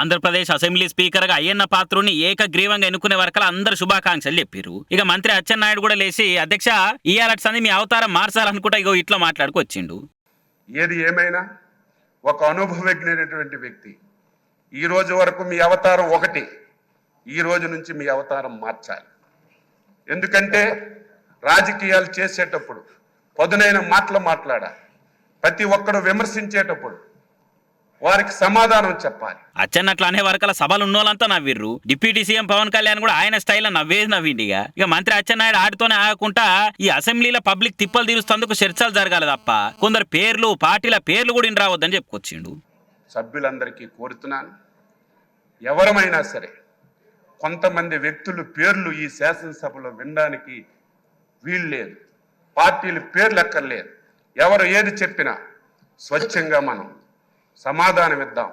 Andhra Pradesh assembly speaker గా అయ్యన్న పాత్రుని ఏకగ్రీవంగా ఎన్నుకునే వరకు అందరు శుభాకాంక్షలు చెప్పారు. ఇక మంత్రి అచ్చెన్నాయుడు కూడా లేచి అధ్యక్ష ఇయాలటి సంది మీ అవతారం మార్చాలనుకుంటా ఇగో ఇట్లా మాట్లాడుకొచ్చిండు. ఏది ఏమైనా ఒక అనుభవజ్ఞైనటువంటి వ్యక్తి ఈ రోజు వరకు మీ అవతారం ఒకటి, ఈ రోజు నుంచి మీ అవతారం మార్చాలి. ఎందుకంటే రాజకీయాలు చేసేటప్పుడు పదునైన మాటలు మాట్లాడాలి. ప్రతి ఒక్కరు విమర్శించేటప్పుడు వారికి సమాధానం చెప్పాలి. అచ్చెన్నట్లు అనే వరకల సభలు ఉన్నోళ్ళంతా నవ్విర్రు. డిప్యూటీ సీఎం పవన్ కళ్యాణ్ కూడా ఆయన స్టైల్ నవ్విండిగా. ఇక మంత్రి అచ్చెన్నాయుడు ఆడితోనే ఆగకుండా ఈ అసెంబ్లీలో పబ్లిక్ తిప్పలు తీరుస్తందుకు చర్చలు జరగాలి తప్ప కొందరు పేర్లు పార్టీల పేర్లు కూడా ఇన్ రావద్దని చెప్పుకొచ్చిండు. సభ్యులందరికీ కోరుతున్నాను, ఎవరమైనా సరే కొంతమంది వ్యక్తులు పేర్లు ఈ శాసనసభలో వినడానికి వీలు లేదు. పార్టీల పేర్లు ఎక్కర్లేదు. ఎవరు ఏది చెప్పినా స్వచ్ఛంగా మనం సమాధానం ఇద్దాం.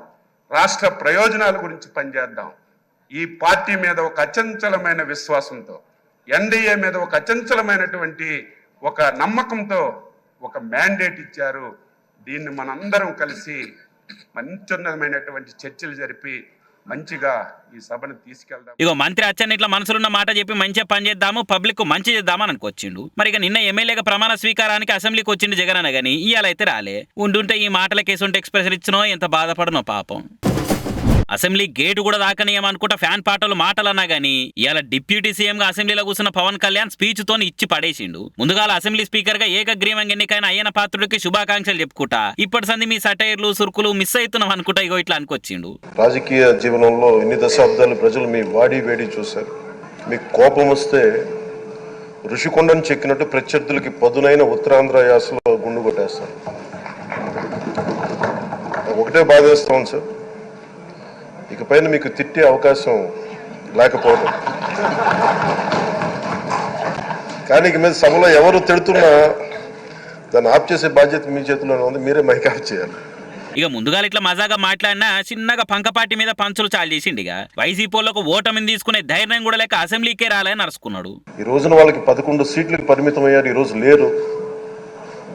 రాష్ట్ర ప్రయోజనాల గురించి పనిచేద్దాం. ఈ పార్టీ మీద ఒక అచంచలమైన విశ్వాసంతో, ఎన్డీఏ మీద ఒక అచంచలమైనటువంటి ఒక నమ్మకంతో ఒక మ్యాండేట్ ఇచ్చారు. దీన్ని మనందరం కలిసి మంచున్నతమైనటువంటి చర్చలు జరిపి మంచిగా ఈ సభను తీసుకెళ్దాం. ఇగో మంత్రి అచ్చెన్న ఇట్లా మనసులున్న మాట చెప్పి మంచిగా పని చేద్దాము, పబ్లిక్ మంచి చేద్దామని అనుకొచ్చిండు. మరి ఇక నిన్న ఎమ్మెల్యేగా ప్రమాణ స్వీకారానికి అసెంబ్లీకి వచ్చిండు జగన్ అన్న గానీ ఇయాలైతే రాలే. ఉండుంటే ఈ మాటల కేసుంటే ఎక్స్ప్రెషన్ ఇచ్చినో ఎంత బాధపడనో పాపం. అసెంబ్లీ గేటు కూడా దాకనీయమనుకుంటా ఫ్యాన్ పాటలు మాటలన్నా గానీ ఇవాళ డిప్యూటీ సీఎం గా అసెంబ్లీలో కూర్చున్న పవన్ కళ్యాణ్ స్పీచ్ తోని ఇచ్చి పడేసిండు. ముందుగా అసెంబ్లీ స్పీకర్ గా ఏకగ్రీవంగా ఎన్నికైన అయ్యన్న పాత్రుడికి శుభాకాంక్షలు చెప్పుకుంటా ఇప్పటి సంది మీ సటైర్లు సురుకులు మిస్ అవుతున్నాం అనుకుంటా ఇగో ఇట్లా అనుకొచ్చిండు. రాజకీయ జీవనంలో ఎన్ని దశాబ్దాలు ప్రజలు మీ వాడి వేడి చూశారు. మీకు కోపం వస్తే ఋషికొండను చెక్కినట్టు ప్రత్యర్థులకి పదునైన ఉత్తరాంధ్ర యాసలో గుండు కొట్టేస్తారు. ఒకటే బాధేస్తాం సార్, ఇకపైన మీకు తిట్టే అవకాశం లేకపోవడం. కానీ ఇక మీద సభలో ఎవరు తిడుతున్నా దాన్ని ఆఫ్ చేసే బాధ్యత మీ చేతిలోనే ఉంది. మీరే మైక్ ఆఫ్ చేయాలి. ఇక ముందుగా ఇట్లా మజాగా మాట్లాడినా చిన్నగా పంకపాటి మీద పంచులు చాలు చేసిండిగా. వైసీపీలకు ఓటమిని తీసుకునే ధైర్యం కూడా లేక అసెంబ్లీకే రాలని నడుచుకున్నాడు. ఈ రోజున వాళ్ళకి 11 సీట్లకు పరిమితం అయ్యారు. ఈరోజు లేరు,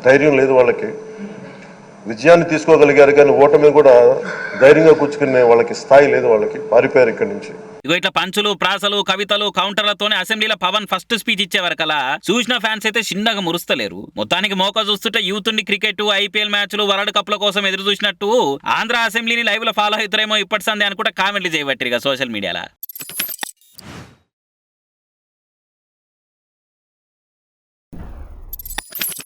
ధైర్యం లేదు వాళ్ళకి. విజయాన్ని తీసుకోగలిగారు కానీ ఓటమి కూడా ధైర్యంగా కూర్చుకునే వాళ్ళకి స్థాయి లేదు. వాళ్ళకి పారిపోయారు ఇక్కడి నుంచి. ఇగో ఇట్లా పంచులు ప్రాసలు కవితలు కౌంటర్లతోనే అసెంబ్లీలో పవన్ ఫస్ట్ స్పీచ్ ఇచ్చే వరకలా చూసిన ఫ్యాన్స్ అయితే చిన్నగా మురుస్తలేరు. మొత్తానికి మోక చూస్తుంటే యూత్ ఉండి క్రికెట్ ఐపీఎల్ మ్యాచ్లు వరల్డ్ కప్ ల కోసం ఎదురు చూసినట్టు ఆంధ్ర అసెంబ్లీని లైవ్ లో ఫాలో అవుతారేమో ఇప్పటి సందే అనుకుంటా కామెంట్లు చేయబట్టిగా సోషల్ మీడియాలో.